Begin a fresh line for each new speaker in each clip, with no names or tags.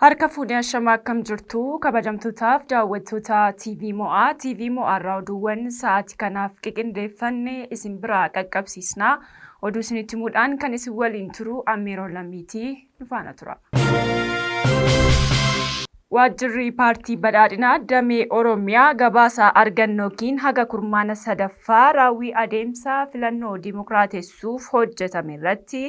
Harka fuudhee ashamaa akkam jirtu kabajamtootaaf daawwattoota TV Mo'aa. TV Mo'aa irraa oduuwwan sa'aatii kanaaf qindeeffanne isin biraa qaqqabsiisna. Oduu isinitti himuudhaan kan isin waliin turu Ammeeroo Lammiitii nu faana tura. Waajjirri paartii badhaadhinaa damee Oromiyaa gabaasa argannookiin haga kurmaana sadaffaa raawwii adeemsa filannoo dimokiraatessuuf hojjetame irratti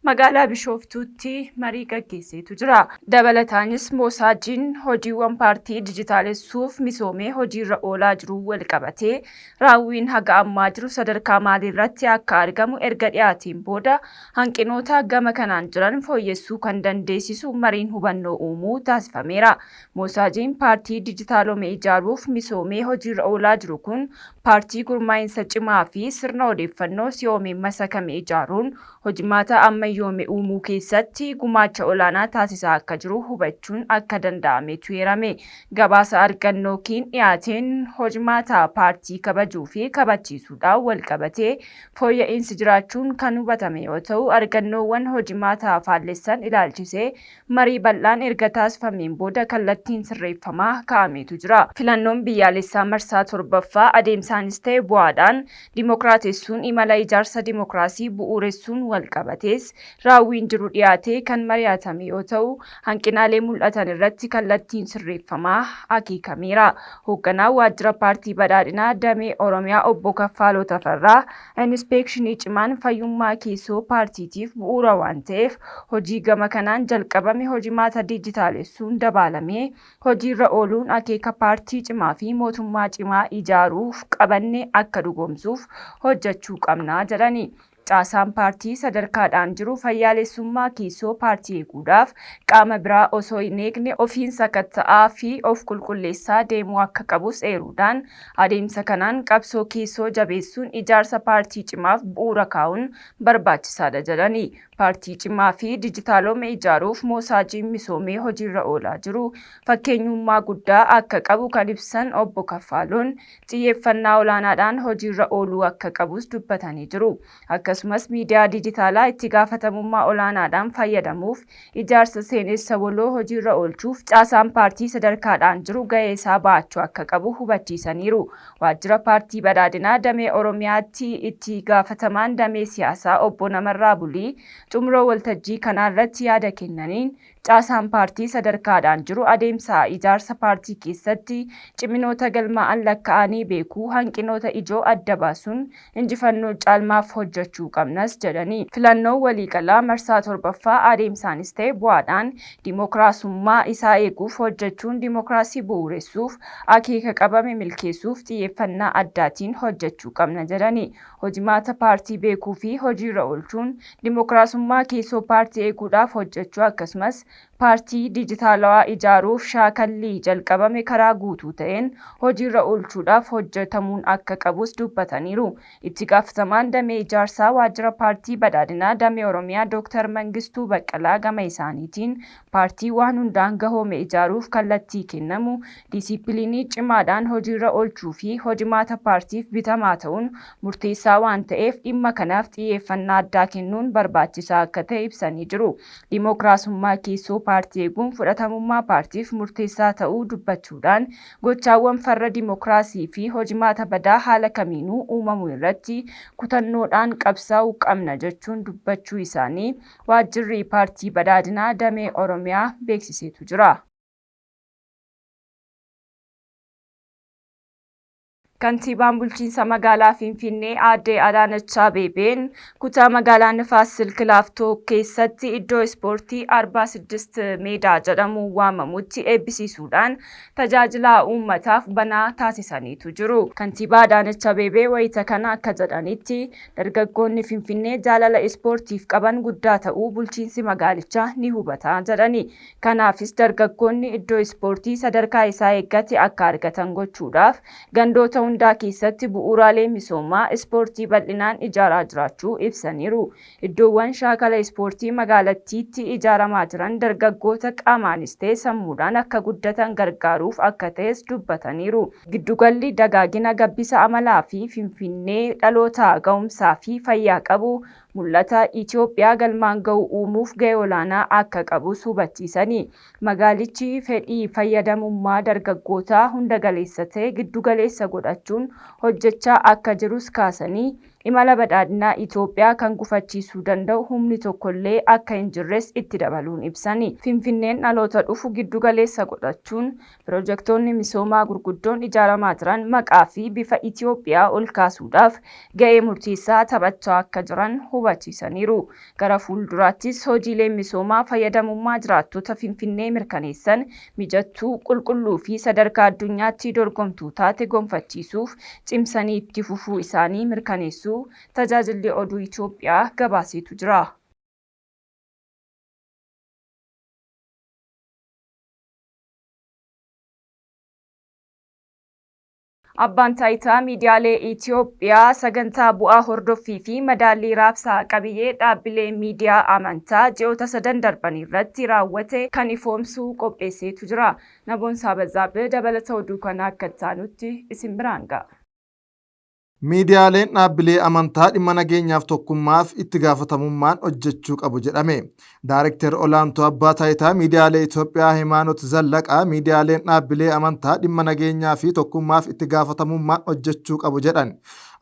magaalaa Bishooftuutti marii gaggeesseetu jira. Dabalataanis moosaajiin hojiiwwan paartii dijitaalessuuf misoomee hojiirra oolaa jiru wal qabatee raawwiin haga ammaa jiru sadarkaa maaliirratti akka argamu erga dhiyaateen booda hanqinoota gama kanaan jiran fooyyessuu kan dandeessisu mariin hubannoo uumuu taasifameera. Moosaajiin paartii dijitaalome ijaaruuf misoomee hojiirra oolaa jiru kun paartii gurmaa'insa cimaa fi sirna odeeffannoo si'oomee masakame ijaaruun hojimaata ammayyoome uumuu keessatti gumaacha olaanaa taasisaa akka jiru hubachuun akka danda'ametu eerame. Gabaasa argannookiin dhiyaateen hojimaata paartii kabajuu fi kabachiisuudhaan wal qabatee fooyya'insi jiraachuun kan hubatame yoo ta'u, argannoowwan hojimaata faallessan ilaalchisee marii bal'aan erga taasifameen booda kallattiin sirreeffamaa kaa'ametu jira. Filannoon biyyaalessaa marsaa 7ffaa adeemsaanis ta'e bu'aadhaan dimokiraatessuun imala ijaarsa dimokiraasii bu'uuressuun wal qabatees raawwiin jiru dhiyaatee kan mari'atame yoo ta'u, hanqinaalee mul'atan irratti kallattiin sirreeffamaa akeekameera. Hoogganaan waajjira paartii badhaadhinaa damee Oromiyaa obbo Kaffaaloo Tafarraa inspeekshinii cimaan fayyummaa keessoo paartiitiif bu'uura waan ta'eef hojii gama kanaan jalqabame hojimaata dijitaalessuun dabalamee hojiirra ooluun akeeka paartii cimaa fi mootummaa cimaa ijaaruuf qabanne akka dhugoomsuuf hojjechuu qabna jedhani. Caasaan paartii sadarkaadhaan jiru fayyaalessummaa keessoo paartii eeguudhaaf qaama biraa osoo hin eegne ofiin sakatta'aa fi of qulqulleessaa deemuu akka qabus eeruudhaan adeemsa kanaan qabsoo keessoo jabeessuun ijaarsa paartii cimaaf bu'uura kaa'uun barbaachisaadha jedhani. Paartii cimaa fi dijitaalome ijaaruuf moosaajiin misoomee hojiirra oolaa jiru fakkeenyummaa guddaa akka qabu kan ibsan obbo Kaffaaloon xiyyeeffannaa olaanaadhaan hojiirra ooluu akka qabus dubbatanii jiru. Akkasumas miidiyaa dijitaalaa itti gaafatamummaa olaanaadhaan fayyadamuuf ijaarsa seenessa waloo hojiirra oolchuuf caasaan paartii sadarkaadhaan jiru gahee isaa ba'achuu akka qabu hubachiisaniiru. Waajjira paartii badhaadhinaa damee Oromiyaatti itti gaafatamaan damee siyaasaa obbo Namarraa Bulii xumuroo waltajjii kanarratti yaada kennaniin caasaan paartii sadarkaadhaan jiru adeemsa ijaarsa paartii keessatti ciminoota galmaa'an lakkaa'anii beekuu hanqinoota ijoo adda baasuun injifannoo caalmaaf hojjechuu qabnas jedhani. Filannoon waliigalaa marsaa 7ffaa adeemsaanis ta'e bu'aadhaan dimokiraasummaa isaa eeguuf hojjechuun dimokiraasii bu'uuressuuf akeeka qabame milkeessuuf xiyyeeffannaa addaatiin hojjechuu qabna jedhani. Hojimaata paartii beekuu fi hojiirra oolchuun dimokiraasummaa keessoo paartii eeguudhaaf hojjechuu akkasumas paartii dijitaalawaa ijaaruuf shaakallii jalqabame karaa guutuu ta'een hojiirra oolchuudhaaf hojjetamuun akka qabus dubbataniiru. Itti gaafatamaan damee ijaarsaa waajjira paartii badhaadhinaa damee Oromiyaa Dr. Mangistuu Baqqalaa gama isaaniitiin paartii waan hundaan gahoome ijaaruuf kallattii kennamu diisiipiliinii cimaadhaan hojiirra oolchuu fi hojimaata paartiif bitamaa ta'uun murteessaa waan ta'eef dhimma kanaaf xiyyeeffannaa addaa kennuun barbaachisaa akka ta'e ibsanii jiru. Dimokiraasummaa keessoo paartii eeguun fudhatamummaa paartiif murteessaa ta'uu dubbachuudhaan gochaawwan farra dimokiraasii fi hojimaata badaa haala kamiinuu uumamu irratti kutannoodhaan qabsaa'uu qabna jechuun dubbachuu isaanii waajjirri paartii badhaadhinaa damee Oromiyaa beeksiseetu jira. Kantiibaan bulchiinsa magaalaa Finfinnee aadde Adaanech Abeebeen kutaa magaalaa Nifaas Silk Laaftoo keessatti iddoo ispoortii 46 meedaa jedhamuun waamamutti eebbisiisuudhaan tajaajila uummataaf banaa taasisaniitu jiru. Kantiibaa Adaanech Abeebee wayita kana akka jedhanitti dargaggoonni Finfinnee jaalala ispoortiif qaban guddaa ta'uu bulchiinsi magaalichaa ni hubata jedhani. Kanaafis dargaggoonni iddoo ispoortii sadarkaa isaa eeggate akka argatan gochuudhaaf gandoota hundaa keessatti bu'uuraalee misoomaa ispoortii bal'inaan ijaaraa jiraachuu ibsaniiru. Iddoowwan shaakala ispoortii magaalattiitti ijaaramaa jiran dargaggoota qaamaanis ta'e sammuudhaan akka guddatan gargaaruuf akka ta'es dubbataniiru. Giddugalli dagaagina gabbisa amalaa fi Finfinnee dhaloota ga'umsaa fi fayyaa qabu mul'ata Itoophiyaa galmaan ga'u uumuuf gahee olaanaa akka qabus hubachiisani. Magaalichi fedhii fayyadamummaa dargaggootaa hunda galeessa ta'e giddu galeessa godhachuun hojjechaa akka jirus kaasanii imala badhaadhinaa Itoophiyaa kan gufachiisuu danda'u humni tokkollee akka hin jirres itti dabaluun ibsani. Finfinneen dhaloota dhufu giddu galeessa godhachuun pirojektoonni misoomaa gurguddoon ijaaramaa jiran maqaa fi bifa Itoophiyaa ol kaasuudhaaf gahee murteessaa taphachaa akka jiran hubachiisaniiru. Gara fuulduraattis hojiileen misoomaa fayyadamummaa jiraattota Finfinnee mirkaneessan mijattuu, qulqulluu fi sadarkaa addunyaatti dorgomtuu taate gonfachiisuuf cimsanii itti fufuu isaanii mirkaneessuu tajaajilli oduu Itoophiyaa gabaasetu jira. Abbaan taayitaa miidiyaalee Itoophiyaa sagantaa bu'aa hordoffii fi madaallii raabsaa qabiyyee dhaabbilee miidiyaa amantaa ji'oota 3 darban irratti raawwate kan ifoomsuu qopheesseetu jira. Naboonsaa Bazaabee dabalata oduu kanaa akka taanutti isin biraan ga'a.
Miidiyaaleen dhaabbilee amantaa dhimma nageenyaaf tokkummaaf itti gaafatamummaan hojjechuu qabu jedhame. Daareektar olaantuu abbaa taayitaa miidiyaalee Itoophiyaa Himaanot Zallaqaa miidiyaaleen dhaabbilee amantaa dhimma nageenyaa fi tokkummaaf itti gaafatamummaan hojjechuu qabu jedhan.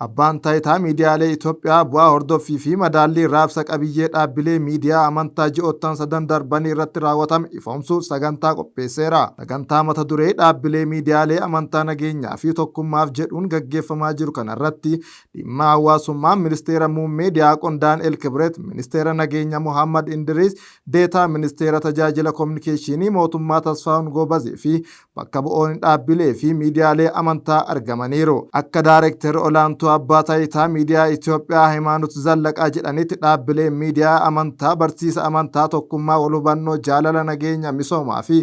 Abbaan taayitaa miidiyaalee Itoophiyaa bu'aa hordoffii fi madaallii raabsa qabiyyee dhaabbilee miidiyaa amantaa ji'oottan 3 darbanii irratti raawwatame ifoomsuu sagantaa qopheesseera. Sagantaa mata duree dhaabbilee miidiyaalee amantaa nageenyaa fi tokkummaaf jedhuun gaggeeffamaa jiru kanarratti dhimma hawaasummaa ministeera muummee Diyaaqoon Daani'el Kibret, ministeera nageenya Muhammad Indiriis, deetaa ministeera tajaajila kominikeeshinii mootummaa Tasfaa'un Goobazee fi bakka bu'oonni dhaabbilee fi miidiyaalee amantaa argamaniiru. Akka daareektar olaantuu abbaa taayitaa miidiyaa Itoophiyaa Himaanot Zallaqaa jedhanitti dhaabbileen miidiyaa amantaa barsiisa amantaa tokkummaa wal hubannoo jaalala nageenya misoomaa fi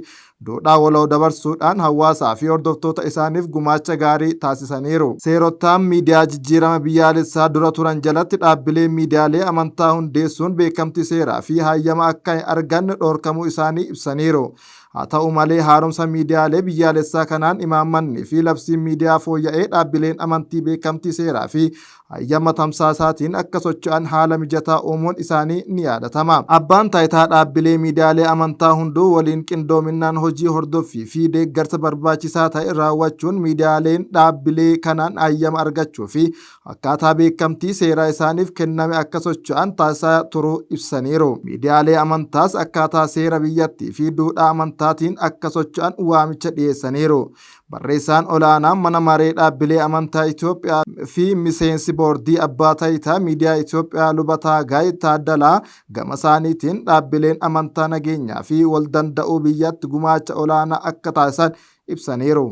duudhaa waloo dabarsuudhaan hawaasaa fi hordoftoota isaaniif gumaacha gaarii taasisaniiru. Seerottaan miidiyaa jijjiirama biyyaalessaa dura turan jalatti dhaabbileen miidiyaalee amantaa hundeessuun beekamtii seeraa fi hayyama akka hin arganne dhorkamuu isaanii ibsaniiru. Haa ta'u malee haaromsa miidiyaalee biyyaalessaa kanaan imaammanni fi labsiin miidiyaa fooyya'ee dhaabbileen amantii beekamtii seeraa fi hayyama tamsaasaatiin akka socho'an haala mijataa uumuun isaanii ni yaadatama. Abbaan taayitaa dhaabbilee miidiyaalee amantaa hunduu waliin qindoominaan hojii hordoffii fi deeggarsa barbaachisaa ta'e raawwachuun miidiyaaleen dhaabbilee kanaan hayyama argachuu fi akkaataa beekamtii seeraa isaaniif kenname akka socho'an taasisaa turuu ibsaniiru. Miidiyaalee amantaas akkaataa seera biyyattii fi duudhaa amantaatiin akka socho'an waamicha dhiyeessaniiru. Barreessaan olaanaan mana maree dhaabbilee amantaa Itoophiyaa fi miseensi boordii abbaa taayitaa miidiyaa Itoophiyaa Lubataa Gaay Taaddalaa gama isaaniitiin dhaabbileen amantaa nageenyaa fi wal danda'uu biyyatti gumaacha olaanaa akka taasisan ibsaniiru.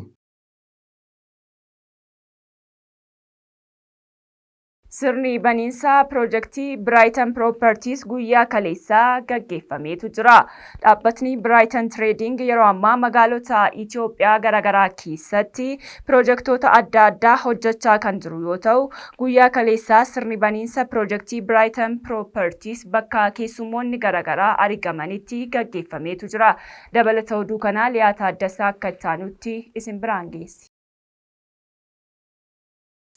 Sirni baniinsaa pirojektii Brighton Properties guyyaa kaleessaa gaggeeffameetu jira. Dhaabbatni Brighton Trading yeroo ammaa magaalota Itoophiyaa garaagaraa keessatti pirojektoota adda addaa hojjechaa kan jiru yoo ta'u, guyyaa kaleessaa sirni baniinsa pirojektii Brighton Properties bakka keessummoonni garaagaraa argamanitti gaggeeffameetu jira. Dabalata oduu kanaa Liyaa Taaddasaa akka taanutti isin biraan geessi.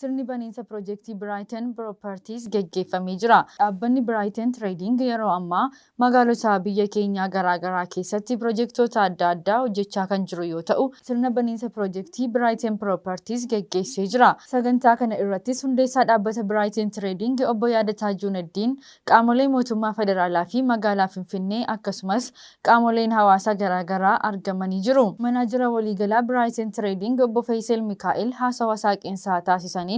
Sirni baniinsa pirojektii Brighton Properties gaggeeffamee jira. Dhaabbanni Brighton Trading yeroo ammaa magaalota biyya keenyaa garaagaraa keessatti pirojektoota adda addaa hojjechaa kan jiru yoo ta'u, sirna baniinsa pirojektii Brighton Properties gaggeessee jira. Sagantaa kana irrattis hundeessaa dhaabbata Brighton Trading obbo Yaadataa Juuneddiin, qaamolee mootummaa federaalaa fi magaalaa Finfinnee akkasumas qaamoleen hawaasaa garaagaraa argamanii jiru. Manaajara waliigalaa Brighton Trading obbo Faisal Mikaa'el haasawaa saaqinsaa taasisan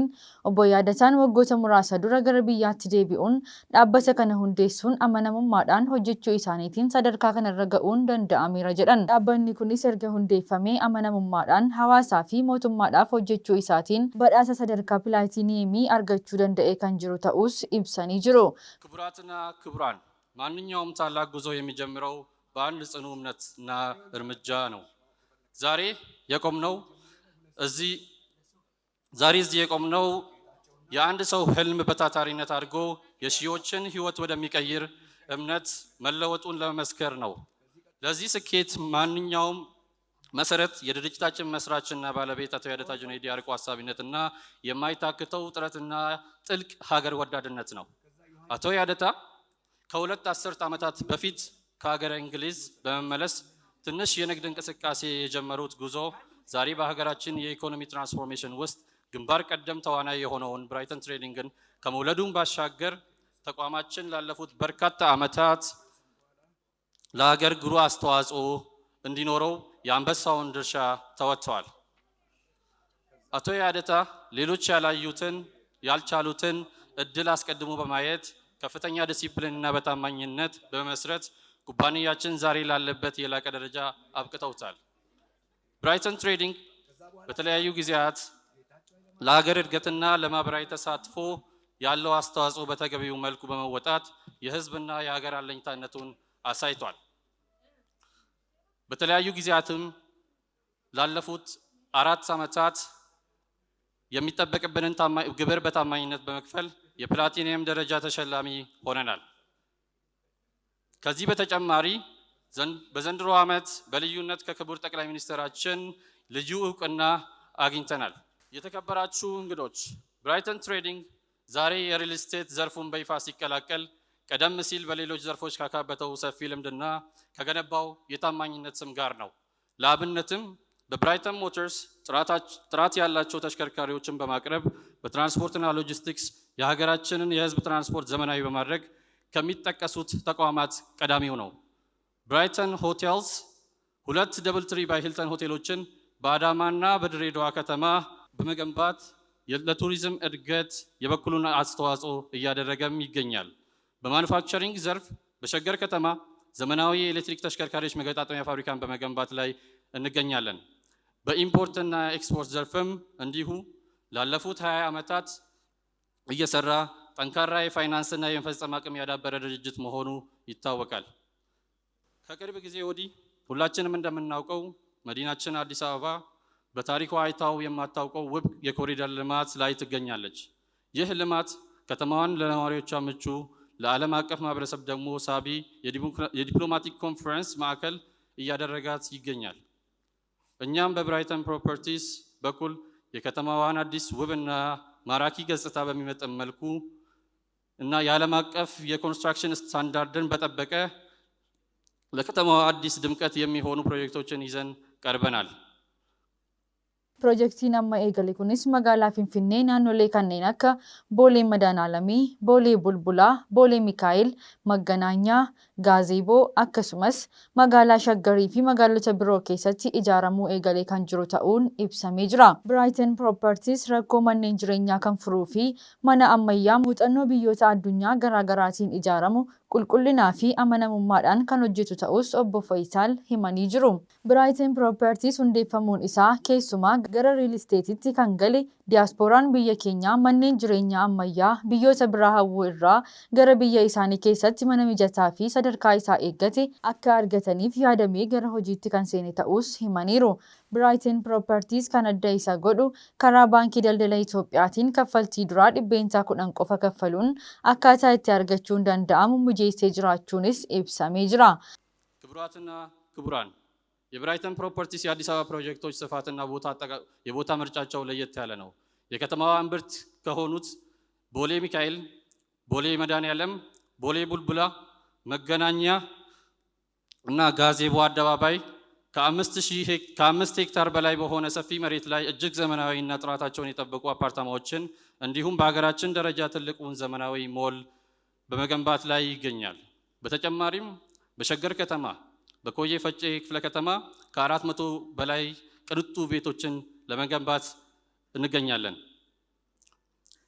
obbo Yaadataan waggoota muraasa dura gara biyyaatti deebi'uun dhaabbata kana hundeessuun amanamummaadhaan hojjechuu isaaniitiin sadarkaa kanarra ga'uun danda'ameera jedhan. Dhaabbanni kunis erga hundeeffamee amanamummaadhaan hawaasaa fi mootummaadhaaf hojjechuu isaatiin badhaasa sadarkaa pilaatiiniyeemii argachuu danda'ee kan jiru ta'us ibsanii jiru.
ክቡራትና ክቡራን ማንኛውም ታላቅ ጉዞ የሚጀምረው በአንድ ጽኑ እምነትና እርምጃ ነው። ዛሬ የቆምነው እዚህ ዛሬ እዚህ የቆምነው የአንድ ሰው ህልም በታታሪነት አድርጎ የሺዎችን ህይወት ወደሚቀይር እምነት መለወጡን ለመመስከር ነው። ለዚህ ስኬት ማንኛውም መሰረት የድርጅታችን መስራችና ባለቤት አቶ ያደታ ጁኔዲ አርቆ ሀሳቢነትና የማይታክተው ጥረትና ጥልቅ ሀገር ወዳድነት ነው። አቶ ያደታ ከሁለት አስርት ዓመታት በፊት ከሀገረ እንግሊዝ በመመለስ ትንሽ የንግድ እንቅስቃሴ የጀመሩት ጉዞ ዛሬ በሀገራችን የኢኮኖሚ ትራንስፎርሜሽን ውስጥ ግንባር ቀደም ተዋናይ የሆነውን ብራይተን ትሬዲንግን ከመውለዱም ባሻገር ተቋማችን ላለፉት በርካታ ዓመታት ለሀገር ጉሩ አስተዋጽኦ እንዲኖረው የአንበሳውን ድርሻ ተወጥተዋል። አቶ ያደታ ሌሎች ያላዩትን ያልቻሉትን እድል አስቀድሞ በማየት ከፍተኛ ዲሲፕሊን እና በታማኝነት በመመስረት ኩባንያችን ዛሬ ላለበት የላቀ ደረጃ አብቅተውታል። ብራይተን ትሬዲንግ በተለያዩ ጊዜያት ለሀገር እድገትና ለማህበራዊ ተሳትፎ ያለው አስተዋጽኦ በተገቢው መልኩ በመወጣት የህዝብና የሀገር አለኝታነቱን አሳይቷል። በተለያዩ ጊዜያትም ላለፉት 4 ዓመታት የሚጠበቅብንን ግብር በታማኝነት በመክፈል የፕላቲኒየም ደረጃ ተሸላሚ ሆነናል። ከዚህ በተጨማሪ በዘንድሮ ዓመት በልዩነት ከክቡር ጠቅላይ ሚኒስትራችን ልዩ እውቅና አግኝተናል። የተከበራችሁ እንግዶች፣ ብራይተን ትሬዲንግ ዛሬ የሪል ስቴት ዘርፉን በይፋ ሲቀላቀል ቀደም ሲል በሌሎች ዘርፎች ካካበተው ሰፊ ልምድና ከገነባው የታማኝነት ስም ጋር ነው። ለአብነትም በብራይተን ሞተርስ ጥራት ያላቸው ተሽከርካሪዎችን በማቅረብ በትራንስፖርትና ሎጂስቲክስ የሀገራችንን የህዝብ ትራንስፖርት ዘመናዊ በማድረግ ከሚጠቀሱት ተቋማት ቀዳሚው ነው። ብራይተን ሆቴልስ 2 ደብል ትሪ ባይ ሂልተን ሆቴሎችን በአዳማና በድሬዳዋ ከተማ በመገንባት ለቱሪዝም እድገት የበኩሉን አስተዋጽኦ እያደረገም ይገኛል። በማኑፋክቸሪንግ ዘርፍ በሸገር ከተማ ዘመናዊ የኤሌክትሪክ ተሽከርካሪዎች መገጣጠሚያ ፋብሪካን በመገንባት ላይ እንገኛለን። በኢምፖርትና ኤክስፖርት ዘርፍም እንዲሁ ላለፉት 20 ዓመታት እየሰራ ጠንካራ የፋይናንስና የመፈጸም አቅም ያዳበረ ድርጅት መሆኑ ይታወቃል። ከቅርብ ጊዜ ወዲህ ሁላችንም እንደምናውቀው መዲናችን አዲስ አበባ በታሪኳ አይታው የማታውቀው ውብ የኮሪደር ልማት ላይ ትገኛለች። ይህ ልማት ከተማዋን ለነዋሪዎቿ ምቹ፣ ለዓለም አቀፍ ማህበረሰብ ደግሞ ሳቢ የዲፕሎማቲክ ኮንፈረንስ ማዕከል እያደረጋት ይገኛል። እኛም በብራይተን ፕሮፐርቲስ በኩል የከተማዋን አዲስ ውብና ማራኪ ገጽታ በሚመጥን መልኩ እና የዓለም አቀፍ የኮንስትራክሽን ስታንዳርድን በጠበቀ ለከተማዋ አዲስ ድምቀት የሚሆኑ ፕሮጀክቶችን ይዘን ቀርበናል።
Piroojeektiin amma eegale kunis magaalaa Finfinnee naannolee kanneen akka Boolee Madaanaalamii, Boolee Bulbulaa, Boolee Mikaa'el, Magganaanyaa, Gaazeeboo akkasumas magaalaa Shaggarii fi magaalota biroo keessatti ijaaramuu eegalee kan jiru ta'uun ibsamee jira. Brighton Properties rakkoo manneen jireenyaa kan furuu fi mana ammayyaa muuxannoo biyyoota addunyaa garaagaraatiin ijaaramu qulqullinaa fi amanamummaadhaan kan hojjetu ta'us obbo Faayisaal himanii jiru. Brighton Properties hundeeffamuun isaa keessumaa gara riil isteetitti kan gale diiyaasporaan biyya keenyaa manneen jireenyaa ammayyaa biyyoota biraa hawwuu irraa gara biyya isaanii keessatti mana mijataa fi sadarkaa isaa eeggate akka argataniif yaadamee gara hojiitti kan seene ta'us himaniiru. Brighton Properties kan adda isa godhu karaa baankii daldala Itoophiyaatiin kaffaltii duraa 10% qofa kaffaluun akkaataa itti argachuun danda'amu mijeessee jiraachuunis ibsamee jira.
ክቡራትና ክቡራን የብራይተን ፕሮፐርቲስ የአዲስ አበባ ፕሮጀክቶች ስፋትና የቦታ ምርጫቸው ለየት ያለ ነው። የከተማዋ እምብርት ከሆኑት ቦሌ ሚካኤል፣ ቦሌ መድኃኔዓለም፣ ቦሌ ቡልቡላ፣ መገናኛ እና ጋዜቦ አደባባይ ከ5 ሄክታር በላይ በሆነ ሰፊ መሬት ላይ እጅግ ዘመናዊና ጥራታቸውን የጠበቁ አፓርታማዎችን እንዲሁም በሀገራችን ደረጃ ትልቁን ዘመናዊ ሞል በመገንባት ላይ ይገኛል። በተጨማሪም በሸገር ከተማ በኮዬ ፈጬ ክፍለ ከተማ ከ400 በላይ ቅንጡ ቤቶችን ለመገንባት እንገኛለን።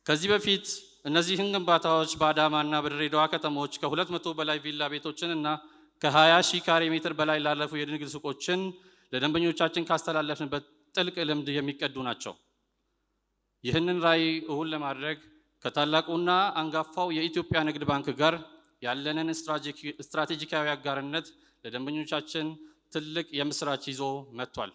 ከዚህ በፊት እነዚህን ግንባታዎች በአዳማና በድሬዳዋ ከተሞች ከ200 በላይ ቪላ ቤቶችን እና ከ20 ሺህ ካሬ ሜትር በላይ ላለፉ የንግድ ሱቆችን ለደንበኞቻችን ካስተላለፍንበት ጥልቅ ልምድ የሚቀዱ ናቸው። ይህንን ራዕይ እውን ለማድረግ ከታላቁና አንጋፋው የኢትዮጵያ ንግድ ባንክ ጋር ያለንን ስትራቴጂካዊ አጋርነት ለደንበኞቻችን ትልቅ የምስራች ይዞ መጥቷል።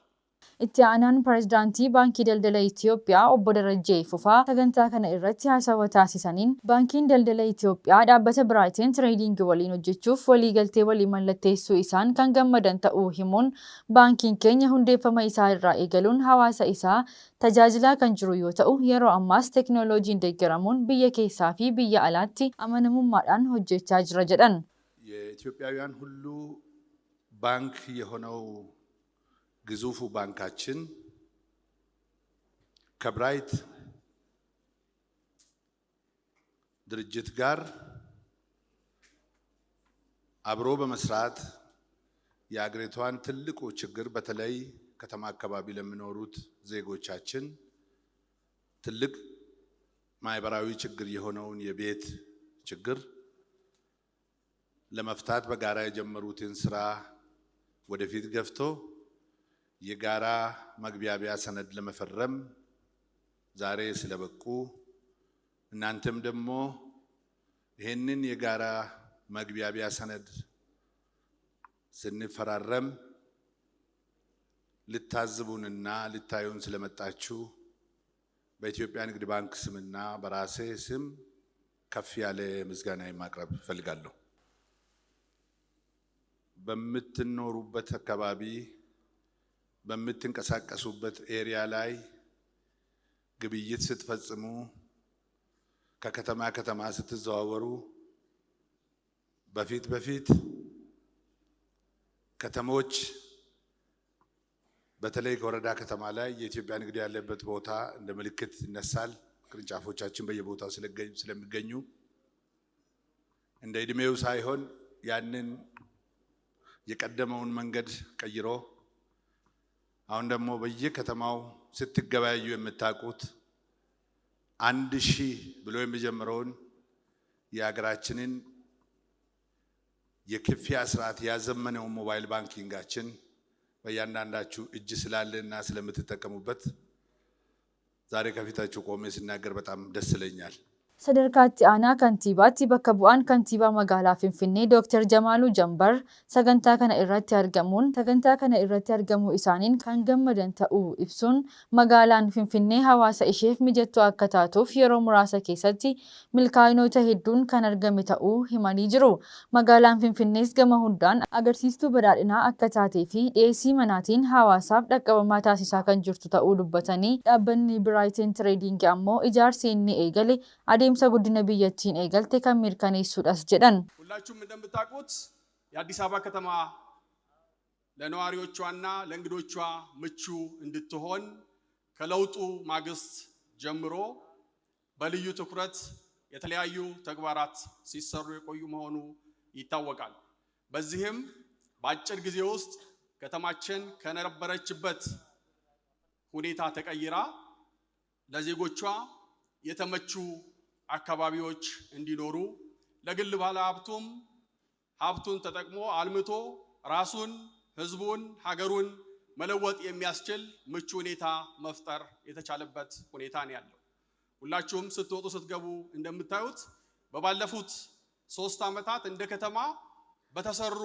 Itti aanaan pirezidaantii Baankii Daldala Itoophiyaa obbo Darajjee Fufaa sagantaa kana irratti haasawa taasisaniin Baankiin Daldala Itoophiyaa dhaabbata Brighton Trading waliin hojjechuuf waliigaltee walii mallatteessuu isaan kan gammadan ta'uu himuun baankiin keenya hundeeffama isaa irraa eegaluun hawaasa isaa tajaajilaa kan jiru yoo ta'u yeroo ammaas teekinooloojiin deeggaramuun biyya keessaa fi biyya alaatti amanamummaadhaan hojjechaa jira jedhan.
የኢትዮጵያውያን ሁሉ ባንክ የሆነው ግዙፉ ባንካችን ከብራይት ድርጅት ጋር አብሮ በመስራት የአገሪቷን ትልቁ ችግር በተለይ ከተማ አካባቢ ለሚኖሩት ዜጎቻችን ትልቅ ማህበራዊ ችግር የሆነውን የቤት ችግር ለመፍታት በጋራ የጀመሩትን ስራ ወደፊት ገፍቶ የጋራ መግቢያቢያ ሰነድ ለመፈረም ዛሬ ስለበቁ እናንተም ደግሞ ይሄንን የጋራ መግቢያቢያ ሰነድ ስንፈራረም ልታዝቡንና ልታዩን ስለመጣችሁ በኢትዮጵያ ንግድ ባንክ ስምና በራሴ ስም ከፍ ያለ ምስጋና ማቅረብ ፈልጋለሁ። በምትኖሩበት አካባቢ በምትንቀሳቀሱበት ኤሪያ ላይ ግብይት ስትፈጽሙ ከከተማ ከተማ ስትዘዋወሩ በፊት ከተሞች በተለይ ከወረዳ ከተማ ላይ የኢትዮጵያ ንግድ ያለበት ቦታ እንደ ምልክት ይነሳል። ቅርንጫፎቻችን በየቦታው ስለሚገኙ እንደ እድሜው ሳይሆን ያንን የቀደመውን መንገድ ቀይሮ አሁን ደግሞ በየከተማው ስትገበያዩ የምታውቁት 1000 ብሎ የሚጀምረውን የሀገራችንን የክፍያ ስርዓት ያዘመነው ሞባይል ባንኪንጋችን በእያንዳንዳችሁ እጅ ስላለና ስለምትጠቀሙበት ዛሬ ከፊታችሁ ቆሜ ስናገር በጣም ደስ ይለኛል።
Sadarkaatti aanaa kantiibaatti bakka bu'aan kantiibaa magaalaa Finfinnee Dr. Jamaaluu Jambar sagantaa kana irratti argamuu isaaniin kan gammadan ta'uu ibsuun magaalaan Finfinnee hawaasa isheef mijattuu akka taatuuf yeroo muraasa keessatti milkaa'inoota hedduun kan argame ta'uu himanii jiru. Magaalaan Finfinnees gama hundaan agarsiistuu badhaadhinaa akka taatee fi dhiyeessii manaatiin hawaasaaf dhaqqabamaa taasisaa kan jirtu ta'uu dubbatanii dhaabbanni Brighton Trading ammoo ijaarsi inni eegale አዲምሳ ጉዲነ ቢያቲን ኤገልቴ ከሚርካኔሱዳስ ጀዳን
ሁላችሁም እንደምታውቁት የአዲስ አበባ ከተማ ለነዋሪዎቿና ለእንግዶቿ ምቹ እንድትሆን ከለውጡ ማግስት ጀምሮ በልዩ ትኩረት የተለያዩ ተግባራት ሲሰሩ የቆዩ መሆኑ ይታወቃል። በዚህም በአጭር ጊዜ ውስጥ ከተማችን ከነበረችበት ሁኔታ ተቀይራ ለዜጎቿ የተመቹ አካባቢዎች እንዲኖሩ ለግል ባለሀብቱም ሀብቱን ተጠቅሞ አልምቶ ራሱን ህዝቡን ሀገሩን መለወጥ የሚያስችል ምቹ ሁኔታ መፍጠር የተቻለበት ሁኔታ ነው ያለው። ሁላችሁም ስትወጡ ስትገቡ እንደምታዩት በባለፉት 3 ዓመታት እንደ ከተማ በተሰሩ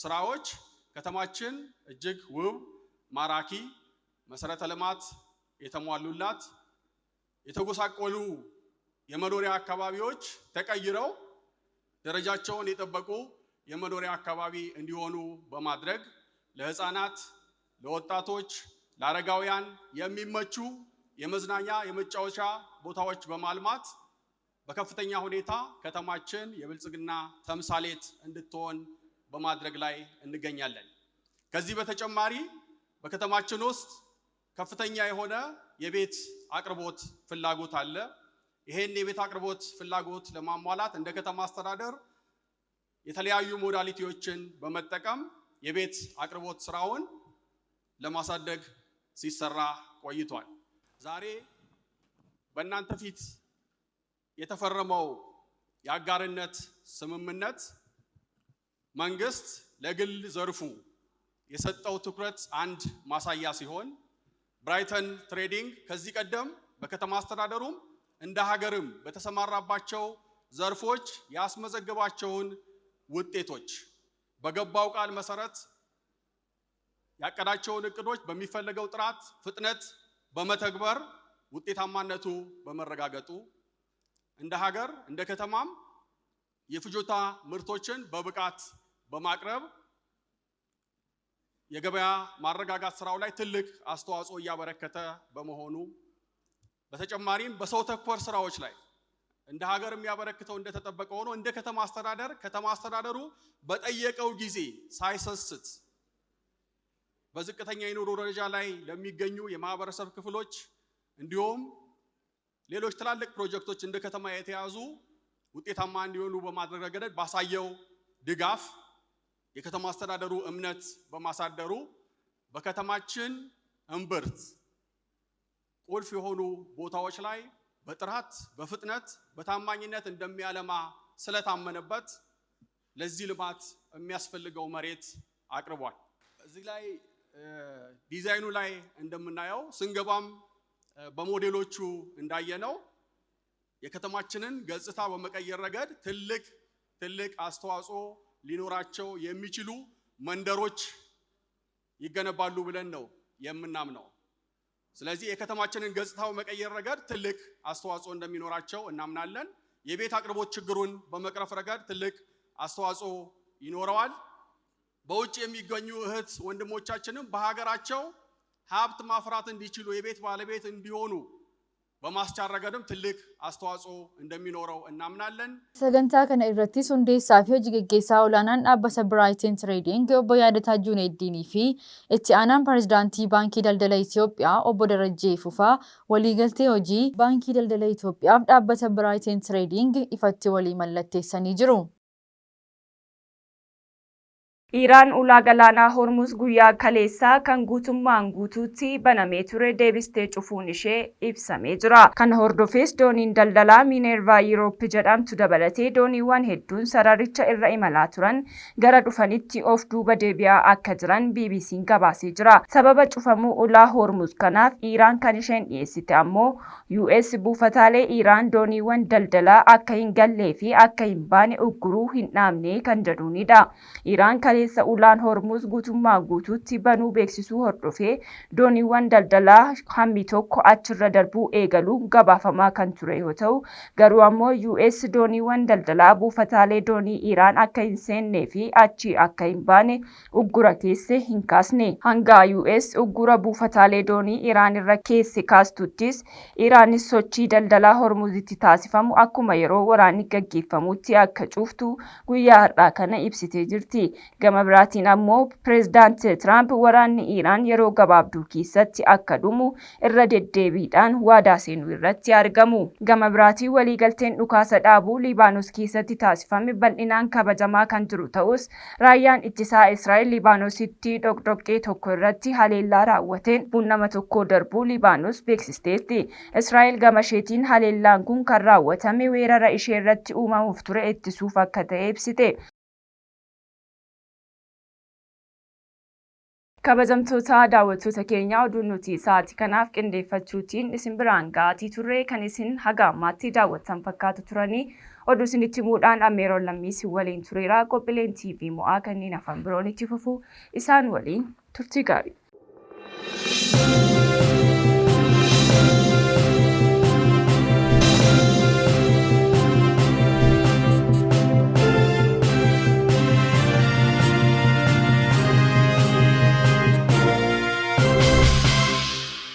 ስራዎች ከተማችን እጅግ ውብ ማራኪ መሰረተ ልማት የተሟሉላት የተጎሳቆሉ የመኖሪያ አካባቢዎች ተቀይረው ደረጃቸውን የጠበቁ የመኖሪያ አካባቢ እንዲሆኑ በማድረግ ለህፃናት፣ ለወጣቶች፣ ለአረጋውያን የሚመቹ የመዝናኛ የመጫወቻ ቦታዎች በማልማት በከፍተኛ ሁኔታ ከተማችን የብልጽግና ተምሳሌት እንድትሆን በማድረግ ላይ እንገኛለን። ከዚህ በተጨማሪ በከተማችን ውስጥ ከፍተኛ የሆነ የቤት አቅርቦት ፍላጎት አለ። ይሄን የቤት አቅርቦት ፍላጎት ለማሟላት እንደ ከተማ አስተዳደር የተለያዩ ሞዳሊቲዎችን በመጠቀም የቤት አቅርቦት ስራውን ለማሳደግ ሲሰራ ቆይቷል። ዛሬ በእናንተ ፊት የተፈረመው የአጋርነት ስምምነት መንግስት ለግል ዘርፉ የሰጠው ትኩረት አንድ ማሳያ ሲሆን ብራይተን ትሬዲንግ ከዚህ ቀደም በከተማ አስተዳደሩም እንደ ሀገርም በተሰማራባቸው ዘርፎች ያስመዘገባቸውን ውጤቶች በገባው ቃል መሰረት ያቀዳቸውን እቅዶች በሚፈለገው ጥራት፣ ፍጥነት በመተግበር ውጤታማነቱ በመረጋገጡ እንደ ሀገር እንደ ከተማም የፍጆታ ምርቶችን በብቃት በማቅረብ የገበያ ማረጋጋት ስራው ላይ ትልቅ አስተዋጽኦ እያበረከተ በመሆኑ በተጨማሪም በሰው ተኮር ስራዎች ላይ እንደ ሀገር የሚያበረክተው እንደተጠበቀ ሆኖ እንደ ከተማ አስተዳደሩ በጠየቀው ጊዜ ሳይሰስት በዝቅተኛ የኑሮ ደረጃ ላይ ለሚገኙ የማህበረሰብ ክፍሎች እንዲሁም ሌሎች ትላልቅ ፕሮጀክቶች እንደ ከተማ የተያዙ ውጤታማ እንዲሆኑ በማድረግ ረገድ ባሳየው ድጋፍ የከተማ አስተዳደሩ እምነት በማሳደሩ በከተማችን እምብርት ቁልፍ የሆኑ ቦታዎች ላይ በጥራት በፍጥነት በታማኝነት እንደሚያለማ ስለታመነበት ለዚህ ልማት የሚያስፈልገው መሬት አቅርቧል። እዚህ ላይ ዲዛይኑ ላይ እንደምናየው ስንገባም በሞዴሎቹ እንዳየነው የከተማችንን ገጽታ በመቀየር ረገድ ትልቅ አስተዋጽኦ ሊኖራቸው የሚችሉ መንደሮች ይገነባሉ ብለን ነው የምናምነው። ስለዚህ የከተማችንን ገጽታ በመቀየር ረገድ ትልቅ አስተዋጽኦ እንደሚኖራቸው እናምናለን። የቤት አቅርቦት ችግሩን በመቅረፍ ረገድ ትልቅ አስተዋጽኦ ይኖረዋል። በውጭ የሚገኙ እህት ወንድሞቻችንም በሀገራቸው ሀብት ማፍራት እንዲችሉ የቤት ባለቤት እንዲሆኑ በማስቻል ረገድም ትልቅ አስተዋጽኦ እንደሚኖረው እናምናለን።
ሰገንታ ከነ ኢረቲስ ሁንዴሳፊ ሆጂ ገጌሳ ኦላናን ዳበሰ ብራይተን ትሬዲንግ ኦቦ ያደታ ጁኔዲኒ ፊ እቲ አናን ፕሬዝዳንቲ ባንኪ ደልደላ ኢትዮጵያ ኦቦ ደረጀ ፉፋ ወሊገልቴ ሆጂ ባንኪ ደልደላ ኢትዮጵያ ዳበሰ ብራይተን ትሬዲንግ ኢፈቲ ወሊ መለቴሰኒ ጅሩ
Iraan ulaa galaanaa Hormuz guyyaa kaleessaa kan guutummaan guutuutti banamee ture deebistee cufuun ishee ibsamee jira. Kana hordofees dooniin daldalaa Minervaa Yuuroop jedhamtu dabalatee dooniiwwan hedduun sararicha irra imalaa turan gara dhufanitti of duuba deebi'aa akka jiran BBC'n gabaasee jira. Sababa cufamuu ulaa Hormuz kanaaf Iraan kan isheen dhiyeessite ammoo US buufataalee Iraan dooniiwwan daldalaa akka hin gallee fi akka hin baane ugguruu hin dhaabne kan jedhuunidha. Iraan ulaan Hormuz guutummaa guutuutti banuu beeksisuu hordofee dooniiwwan daldalaa hammi tokko achirra darbuu eegaluu gabaafamaa kan ture yoo ta'u garuu ammoo US dooniiwwan daldalaa buufataalee doonii Iraan akka hin seennee fi achi akka hin baane uggura keesse hin kaasne. Hanga US uggura buufataalee doonii Iraan irra keesse kaastuttis Iraanis sochii daldalaa Hormuzitti taasifamu akkuma yeroo waraanni gaggeeffamutti akka cuftu guyyaa har'aa kana ibsitee jirti. Gama biraatiin ammoo pireezidaanti Tiraamp waraanni Iraan yeroo gabaabduu keessatti akka dhumu irra deddeebiidhaan waadaa seenuu irratti argamu. Gama biraatiin waliigalteen dhukaasa dhaabuu Liibaanos keessatti taasifame bal'inaan kabajamaa kan jiru ta'us raayyaan ittisaa Israa'el Liibaanositti dhokdhoqqee tokko irratti haleellaa raawwateen nama tokko darbuu Liibaanos beeksisteetti. Israa'el gama isheetiin haleellaan kun kan raawwatame weerara ishee irratti uumamuuf ture ittisuuf akka ta'e ibsite. Kabajamtoota daawwattoota keenya oduun nuti sa'aatii kanaaf qindeeffachuutiin isin biraan ga'aa turre kan isin haga ammaatti daawwattan fakkaatu turanii oduu isinitti himuudhaan Ammeeroon Lammiis waliin tureera. Qophiileen TV mo'aa kanneen afaan biroon itti fufuu isaan waliin turtii gaarii.